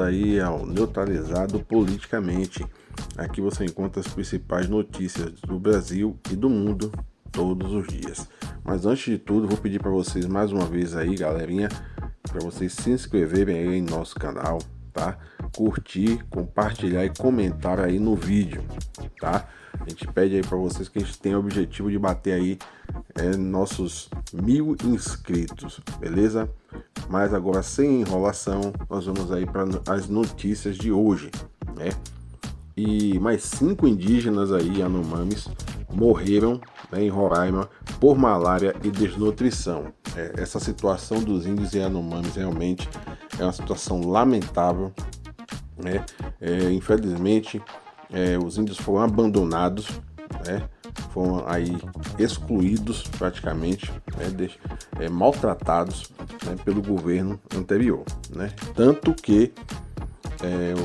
aí ao Neutralizado Politicamente. Aqui você encontra as principais notícias do Brasil e do mundo todos os dias. Mas antes de tudo, vou pedir para vocês mais uma vez aí, galerinha, para vocês se inscreverem aí em nosso canal, tá? Curtir, compartilhar e comentar aí no vídeo, tá? A gente pede aí para vocês que a gente tem o objetivo de bater aí nossos 1000 inscritos, beleza? Mas agora, sem enrolação, nós vamos aí para as notícias de hoje, né? E mais 5 indígenas aí, Yanomamis, morreram, né, em Roraima por malária e desnutrição. Essa situação dos índios e Yanomamis realmente é uma situação lamentável, né? Infelizmente, os índios foram abandonados, né? Foram aí excluídos praticamente, né? Maltratados, né, pelo governo anterior, né? Tanto que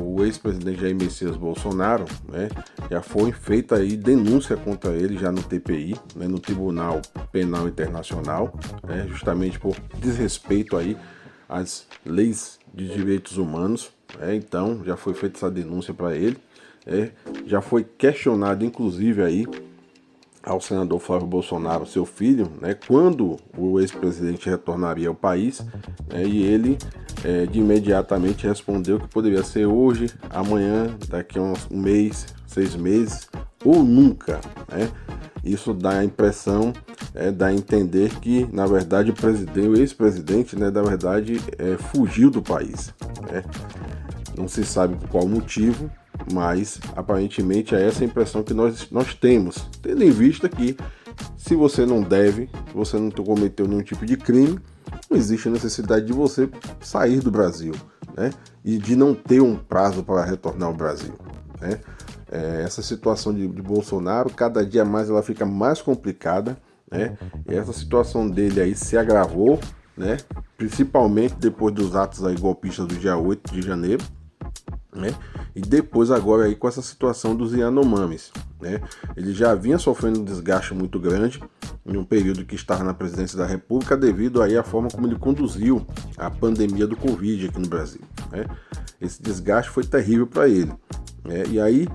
o ex-presidente Jair Messias Bolsonaro, né, já foi feita aí denúncia contra ele já no TPI, né, no Tribunal Penal Internacional, né, justamente por desrespeito aí às leis de direitos humanos. Então já foi feita essa denúncia para ele, já foi questionado inclusive aí ao senador Flávio Bolsonaro, seu filho, né, quando o ex-presidente retornaria ao país, e ele de imediatamente respondeu que poderia ser hoje, amanhã, daqui a um mês, 6 meses ou nunca, né? Isso dá a impressão, dá a entender que, na verdade, o ex-presidente, né, na verdade, fugiu do país, né? Não se sabe por qual motivo, mas aparentemente é essa a impressão que nós temos, tendo em vista que se você não deve, você não cometeu nenhum tipo de crime, não existe a necessidade de você sair do Brasil, né? E de não ter um prazo para retornar ao Brasil, né? Essa situação de Bolsonaro, cada dia mais ela fica mais complicada, né? E essa situação dele aí se agravou, né? Principalmente depois dos atos aí golpistas do dia 8 de janeiro, né? E depois agora aí com essa situação dos Yanomamis, né? Ele já vinha sofrendo um desgaste muito grande em um período que estava na presidência da República devido aí à forma como ele conduziu a pandemia do Covid aqui no Brasil, né? Esse desgaste foi terrível para ele, né? E aí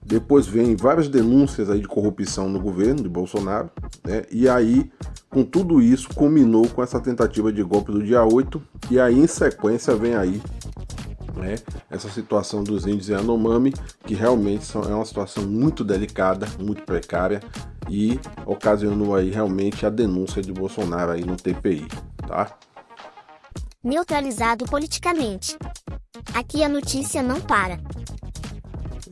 depois vem várias denúncias aí de corrupção no governo de Bolsonaro, né? E aí com tudo isso culminou com essa tentativa de golpe do dia 8 e aí em sequência vem aí, né, essa situação dos índios Yanomami, que realmente é uma situação muito delicada, muito precária e ocasionou aí realmente a denúncia de Bolsonaro aí no TPI, tá? Neutralizado politicamente. Aqui a notícia não para.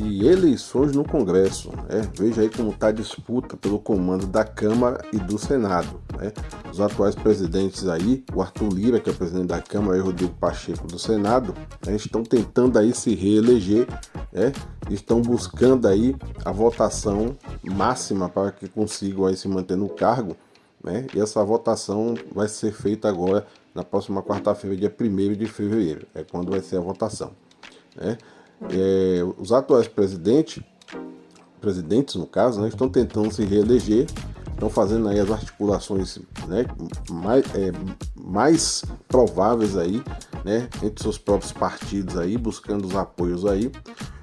E eleições no Congresso, né? Veja aí como está a disputa pelo comando da Câmara e do Senado, né? Os atuais presidentes aí, o Arthur Lira, que é o presidente da Câmara, e o Rodrigo Pacheco do Senado, né, estão tentando aí se reeleger, né? Estão buscando aí a votação máxima para que consigam aí se manter no cargo, né? E essa votação vai ser feita agora na próxima quarta-feira, dia 1º de fevereiro, é quando vai ser a votação, né? Os atuais presidentes no caso, né, estão tentando se reeleger, estão fazendo aí as articulações, né, mais prováveis aí, né, entre seus próprios partidos aí, buscando os apoios aí.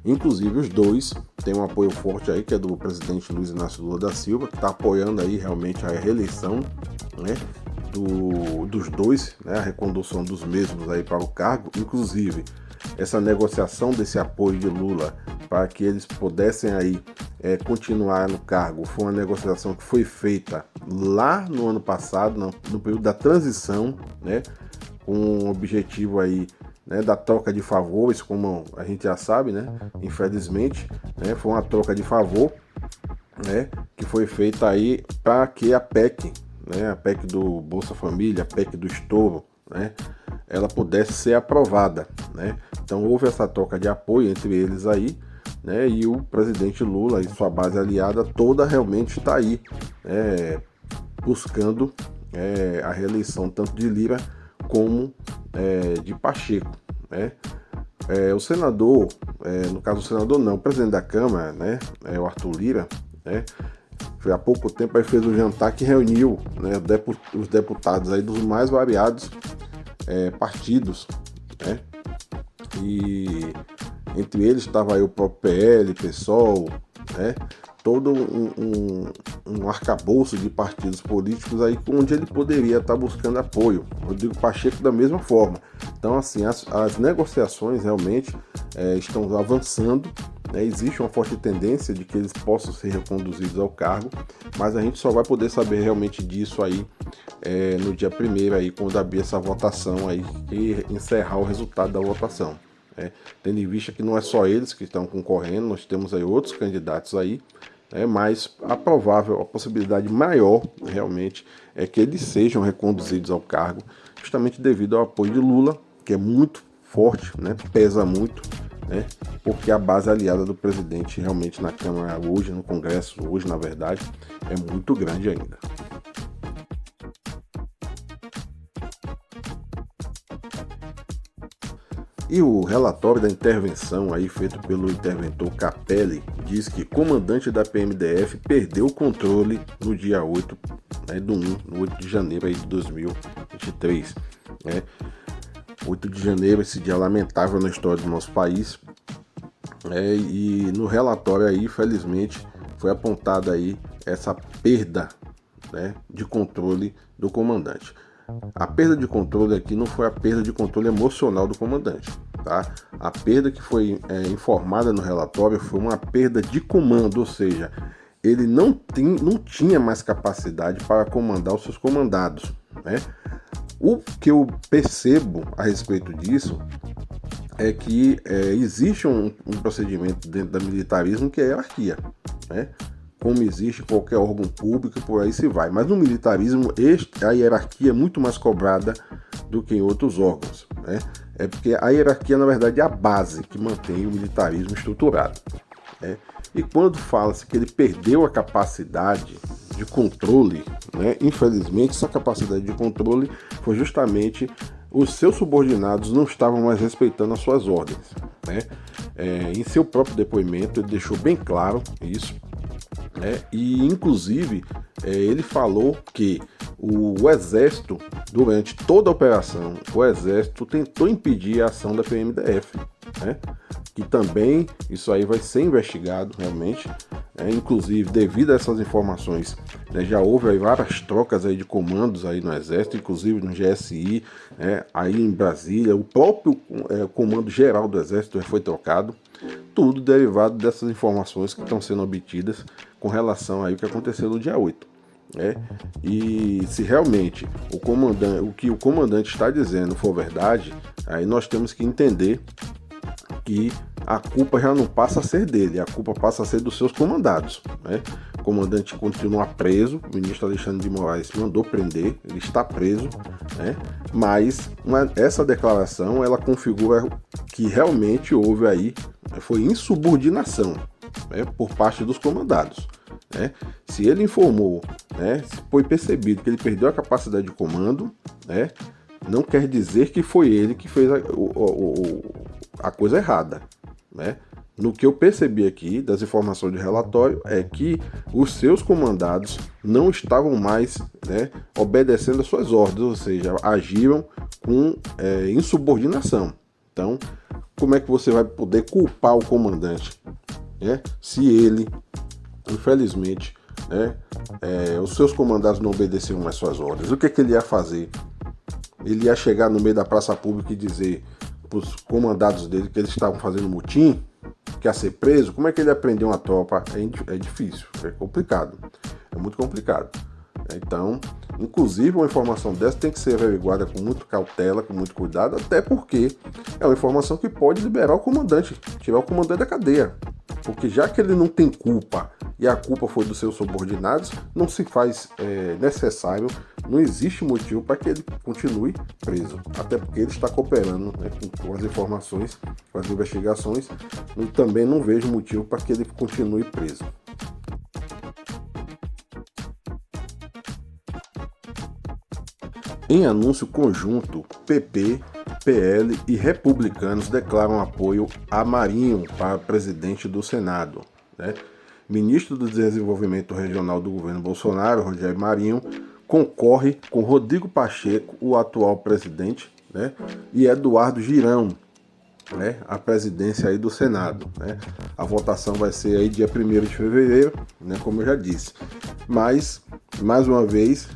Inclusive os dois têm um apoio forte aí, que é do presidente Luiz Inácio Lula da Silva, que está apoiando aí realmente a reeleição, né, dos dois, né, a recondução dos mesmos aí para o cargo. Inclusive essa negociação desse apoio de Lula para que eles pudessem aí continuar no cargo foi uma negociação que foi feita lá no ano passado, no período da transição, né, com o objetivo aí, né, da troca de favores, como a gente já sabe, né, infelizmente, né, foi uma troca de favor, né, que foi feita aí para que a PEC, né, a PEC do Bolsa Família, a PEC do estouro, né, ela pudesse ser aprovada, né? Então houve essa troca de apoio entre eles aí, né? E o presidente Lula e sua base aliada toda realmente está aí, buscando a reeleição tanto de Lira como de Pacheco, né? O senador, no caso o senador não, o presidente da Câmara, né? O Arthur Lira, né? Há pouco tempo aí fez um jantar que reuniu, né, os deputados aí dos mais variados partidos, né, e entre eles estava aí o próprio PL, PSOL, né? Todo um arcabouço de partidos políticos aí onde ele poderia estar buscando apoio. Rodrigo Pacheco da mesma forma. Então, assim, as negociações realmente estão avançando, né? Existe uma forte tendência de que eles possam ser reconduzidos ao cargo, mas a gente só vai poder saber realmente disso aí no dia 1º aí, quando abrir essa votação aí e encerrar o resultado da votação. Tendo em vista que não é só eles que estão concorrendo, nós temos aí outros candidatos aí, mas a possibilidade maior realmente é que eles sejam reconduzidos ao cargo, justamente devido ao apoio de Lula, que é muito forte, né, pesa muito, né, porque a base aliada do presidente realmente na Câmara hoje, no Congresso hoje, na verdade, é muito grande ainda. E o relatório da intervenção aí feito pelo interventor Capelli diz que comandante da PMDF perdeu o controle no dia 8, no 8 de janeiro aí de 2023. 8 de janeiro, esse dia lamentável na história do nosso país. E no relatório aí, felizmente, foi apontada aí essa perda, né, de controle do comandante. A perda de controle aqui não foi a perda de controle emocional do comandante, tá? A perda que foi informada no relatório foi uma perda de comando, ou seja, ele não tinha mais capacidade para comandar os seus comandados, né? O que eu percebo a respeito disso é que existe um procedimento dentro do militarismo que é a hierarquia, né? Como existe qualquer órgão público, por aí se vai. Mas no militarismo, a hierarquia é muito mais cobrada do que em outros órgãos, né? É porque a hierarquia, na verdade, é a base que mantém o militarismo estruturado, né? E quando fala-se que ele perdeu a capacidade de controle, né? Infelizmente, essa capacidade de controle foi justamente os seus subordinados não estavam mais respeitando as suas ordens, né? Em seu próprio depoimento, ele deixou bem claro isso. E inclusive ele falou que o Exército, durante toda a operação, o Exército tentou impedir a ação da PMDF, né? Que também isso aí vai ser investigado realmente, inclusive devido a essas informações, né, já houve aí várias trocas aí de comandos aí no Exército, inclusive no GSI, aí em Brasília, o próprio comando geral do Exército foi trocado, tudo derivado dessas informações que estão sendo obtidas com relação aí ao que aconteceu no dia 8. E se realmente o que o comandante está dizendo for verdade, aí nós temos que entender que a culpa já não passa a ser dele, a culpa passa a ser dos seus comandados, né? O comandante continua preso, o ministro Alexandre de Moraes mandou prender, ele está preso, né? Mas essa declaração ela configura que realmente houve aí, foi insubordinação, né, por parte dos comandados, né? Se ele informou, né, se foi percebido que ele perdeu a capacidade de comando, né, não quer dizer que foi ele que fez a coisa errada, né? No que eu percebi aqui das informações de relatório é que os seus comandados não estavam mais, né, obedecendo às suas ordens, ou seja, agiram com insubordinação. Então, como é que você vai poder culpar o comandante, né, se ele, infelizmente, né, os seus comandados não obedeciam mais suas ordens? O que ele ia fazer? Ele ia chegar no meio da praça pública e dizer para os comandados dele que eles estavam fazendo motim, que ia ser preso? Como é que ele ia prender uma tropa? É difícil, é complicado, é muito complicado. Então, inclusive, uma informação dessa tem que ser averiguada com muita cautela, com muito cuidado, até porque é uma informação que pode liberar o comandante, tirar o comandante da cadeia. Porque já que ele não tem culpa e a culpa foi dos seus subordinados, não se faz necessário, não existe motivo para que ele continue preso. Até porque ele está cooperando, né, com as informações, com as investigações, e também não vejo motivo para que ele continue preso. Em anúncio conjunto, PP, PL e republicanos declaram apoio a Marinho para presidente do Senado, né? Ministro do Desenvolvimento Regional do governo Bolsonaro, Rogério Marinho, concorre com Rodrigo Pacheco, o atual presidente, né, e Eduardo Girão, né, a presidência aí do Senado, né? A votação vai ser aí dia 1º de fevereiro, né, como eu já disse. Mas, mais uma vez,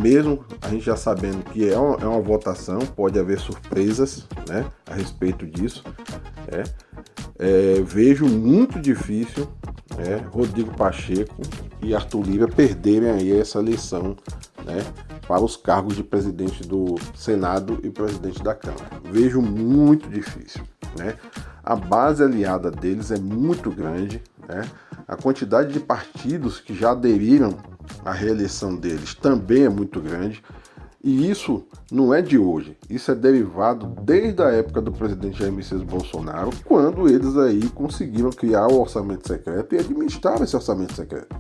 mesmo a gente já sabendo que é uma votação, pode haver surpresas, né, a respeito disso. Vejo muito difícil Rodrigo Pacheco e Arthur Lira perderem aí essa eleição, né, para os cargos de presidente do Senado e presidente da Câmara. Vejo muito difícil, né? A base aliada deles é muito grande, né? A quantidade de partidos que já aderiram à reeleição deles também é muito grande. E isso não é de hoje, isso é derivado desde a época do presidente Jair Messias Bolsonaro, quando eles aí conseguiram criar o orçamento secreto e administrar esse orçamento secreto.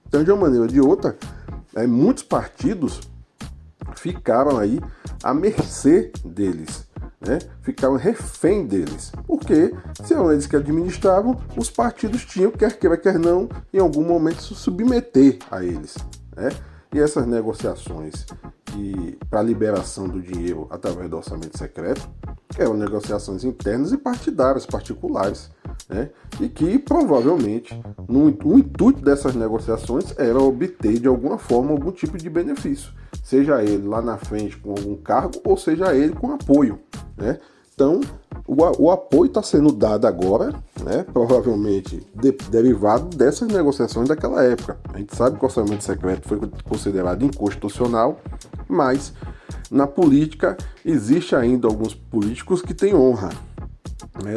Então, de uma maneira ou de outra, muitos partidos ficaram aí à mercê deles, né? Ficaram refém deles, porque se eram eles que administravam, os partidos tinham, quer queira, quer não, em algum momento se submeter a eles, né? E essas negociações para a liberação do dinheiro através do orçamento secreto eram negociações internas e partidárias, particulares, né? E que provavelmente o intuito dessas negociações era obter de alguma forma algum tipo de benefício, seja ele lá na frente com algum cargo ou seja ele com apoio, né? Então o apoio está sendo dado agora, né, provavelmente derivado dessas negociações daquela época. A gente sabe que o orçamento secreto foi considerado inconstitucional, mas na política existe ainda alguns políticos que têm honra.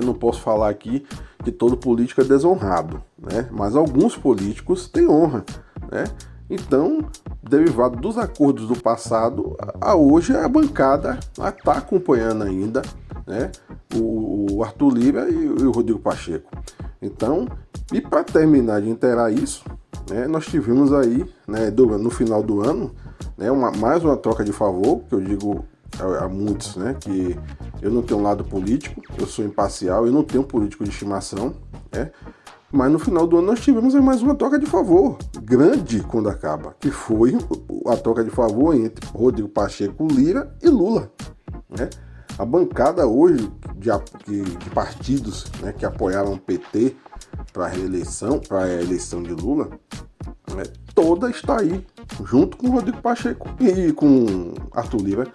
Não posso falar aqui que todo político é desonrado, né, mas alguns políticos têm honra, né? Então, derivado dos acordos do passado, a hoje a bancada está acompanhando ainda, né, o Arthur Lira e o Rodrigo Pacheco. Então, e para terminar de inteirar isso, né, nós tivemos aí, né, no final do ano, né, mais uma troca de favor, que eu digo a muitos, né, que eu não tenho um lado político, eu sou imparcial, eu não tenho político de estimação, né? Mas no final do ano nós tivemos mais uma troca de favor, grande quando acaba, que foi a troca de favor entre Rodrigo Pacheco, Lira e Lula, né? A bancada hoje de partidos, né, que apoiaram o PT para a eleição de Lula, né, toda está aí, junto com Rodrigo Pacheco e com Arthur Lira.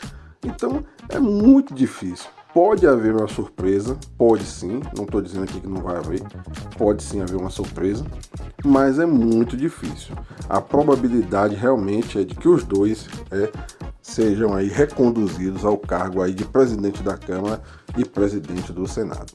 Então é muito difícil. Pode haver uma surpresa, pode sim, não estou dizendo aqui que não vai haver, pode sim haver uma surpresa, mas é muito difícil. A probabilidade realmente é de que os dois sejam aí reconduzidos ao cargo aí de presidente da Câmara e presidente do Senado.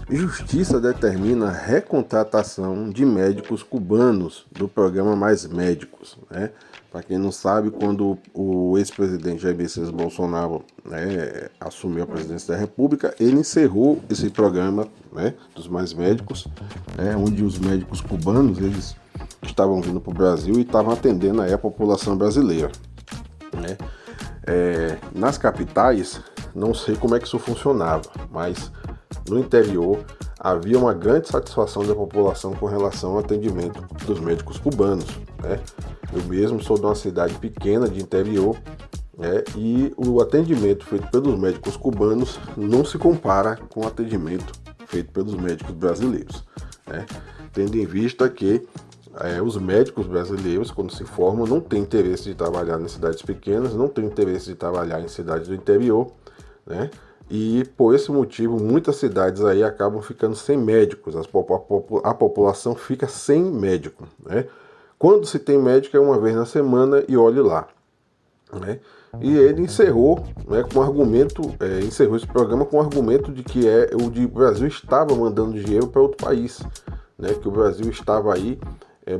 Justiça determina a recontratação de médicos cubanos do programa Mais Médicos, né? Para quem não sabe, quando o ex-presidente Jair Messias Bolsonaro, né, assumiu a presidência da República, ele encerrou esse programa, né, dos Mais Médicos, né, onde os médicos cubanos eles estavam vindo para o Brasil e estavam atendendo aí a população brasileira, né? Nas capitais, não sei como é que isso funcionava, mas no interior havia uma grande satisfação da população com relação ao atendimento dos médicos cubanos, né? Eu mesmo sou de uma cidade pequena de interior, né? E o atendimento feito pelos médicos cubanos não se compara com o atendimento feito pelos médicos brasileiros, né? Tendo em vista que os médicos brasileiros, quando se formam, não têm interesse de trabalhar em cidades pequenas, não têm interesse de trabalhar em cidades do interior, né? E por esse motivo, muitas cidades aí acabam ficando sem médicos, a população fica sem médico, né? Quando se tem médico é uma vez na semana e olhe lá, né? E ele encerrou, né, com argumento, encerrou esse programa com o argumento de que o Brasil estava mandando dinheiro para outro país, né? Que o Brasil estava aí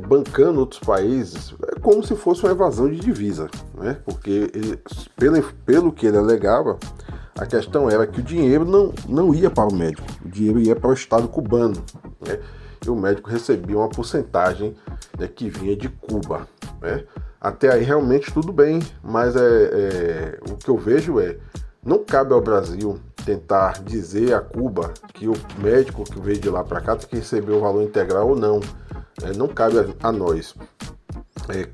bancando outros países, como se fosse uma evasão de divisa, né? Porque pelo que ele alegava, a questão era que o dinheiro não ia para o médico, o dinheiro ia para o Estado cubano, né? E o médico recebia uma porcentagem, né, que vinha de Cuba, né? Até aí realmente tudo bem, mas o que eu vejo não cabe ao Brasil tentar dizer a Cuba que o médico que veio de lá para cá tem que receber o valor integral ou não. Não cabe a nós.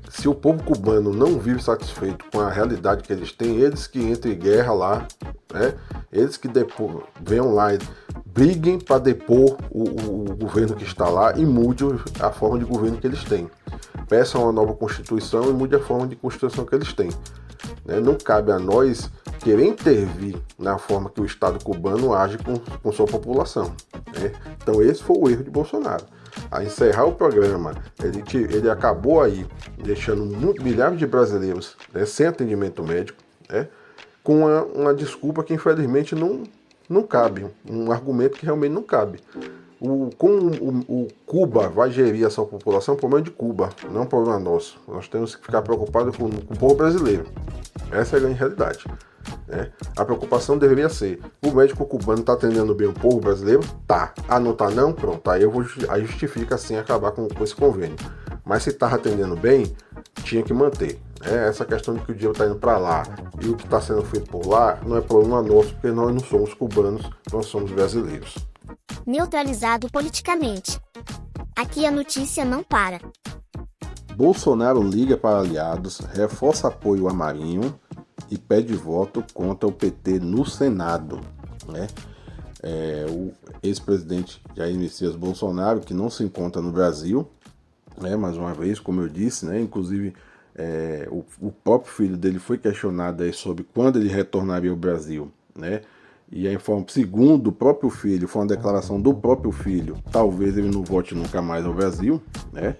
Se o povo cubano não vive satisfeito com a realidade que eles têm, eles que entrem em guerra lá, né? Eles que venham lá e briguem para depor o governo que está lá e mude a forma de governo que eles têm. Peçam uma nova constituição e mude a forma de constituição que eles têm. Né? Não cabe a nós querer intervir na forma que o Estado cubano age com sua população. Né? Então esse foi o erro de Bolsonaro. A encerrar o programa, ele acabou aí deixando milhares de brasileiros, né, sem atendimento médico, né, com uma desculpa que infelizmente não cabe, um argumento que realmente não cabe. Como o Cuba vai gerir essa população é um problema de Cuba, não é um problema nosso. Nós temos que ficar preocupados com o povo brasileiro. Essa é a grande realidade. Né? A preocupação deveria ser: o médico cubano está atendendo bem o povo brasileiro? Tá. Ah, não tá não? Pronto. Aí justifica assim acabar com esse convênio. Mas se está atendendo bem, tinha que manter. Essa questão de que o dinheiro está indo para lá e o que está sendo feito por lá não é problema nosso, porque nós não somos cubanos, nós somos brasileiros. Neutralizado politicamente. Aqui a notícia não para. Bolsonaro liga para aliados, reforça apoio a Marinho e pede voto contra o PT no Senado. Né? O ex-presidente Jair Messias Bolsonaro, que não se encontra no Brasil, né? Mais uma vez, como eu disse, né? Inclusive o próprio filho dele foi questionado aí sobre quando ele retornaria ao Brasil. Né? E segundo o próprio filho, foi uma declaração do próprio filho, talvez ele não volte nunca mais ao Brasil. Né?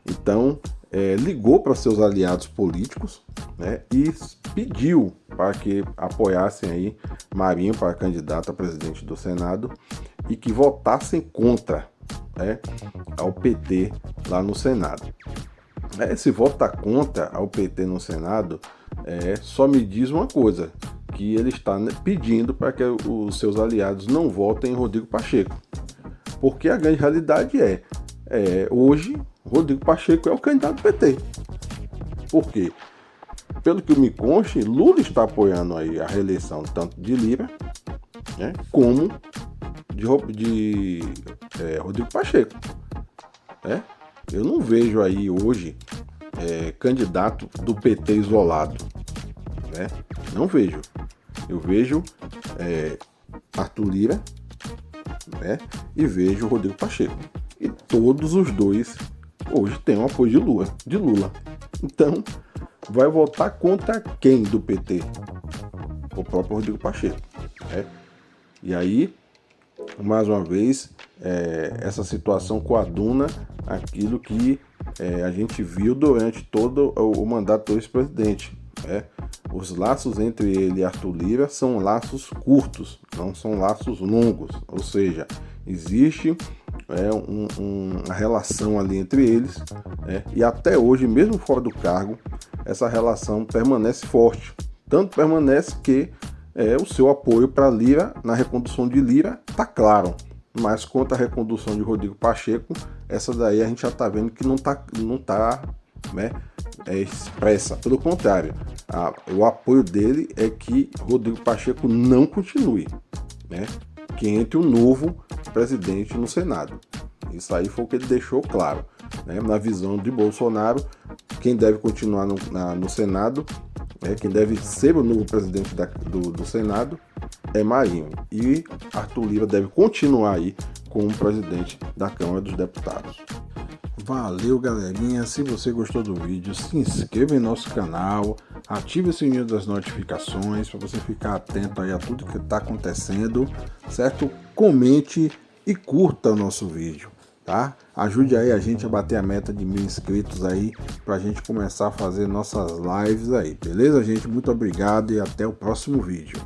Então, ligou para seus aliados políticos, né, e pediu para que apoiassem aí Marinho para candidato a presidente do Senado e que votassem contra, né, ao PT lá no Senado. Esse votar contra ao PT no Senado só me diz uma coisa, que ele está pedindo para que os seus aliados não votem em Rodrigo Pacheco. Porque a grande realidade hoje, Rodrigo Pacheco é o candidato do PT. Por quê? Pelo que me conste, Lula está apoiando aí a reeleição tanto de Lira, né, como de Rodrigo Pacheco. Né? Eu não vejo aí hoje candidato do PT isolado. Né? Não vejo. Eu vejo Arthur Lira, né, e vejo Rodrigo Pacheco. E todos os dois hoje têm o apoio de Lula. Então, vai votar contra quem do PT? O próprio Rodrigo Pacheco. Né? E aí, mais uma vez, essa situação coaduna aquilo que a gente viu durante todo o mandato do ex-presidente. Né? Os laços entre ele e Arthur Lira são laços curtos, não são laços longos. Ou seja, existe uma relação ali entre eles, né? E até hoje, mesmo fora do cargo, essa relação permanece forte. Tanto permanece que o seu apoio para Lira, na recondução de Lira, está claro. Mas quanto à recondução de Rodrigo Pacheco, essa daí a gente já está vendo que não tá, né, expressa. Pelo contrário, o apoio dele é que Rodrigo Pacheco não continue, né? Que entre um novo presidente no Senado. Isso aí foi o que ele deixou claro. Né? Na visão de Bolsonaro, quem deve continuar no Senado, quem deve ser o novo presidente do Senado é Marinho. E Arthur Lira deve continuar aí como presidente da Câmara dos Deputados. Valeu, galerinha. Se você gostou do vídeo, se inscreva em nosso canal, ative o sininho das notificações para você ficar atento aí a tudo que está acontecendo, certo? Comente e curta o nosso vídeo, tá? Ajude aí a gente a bater a meta de 1000 inscritos aí, para a gente começar a fazer nossas lives aí, beleza, gente? Muito obrigado e até o próximo vídeo.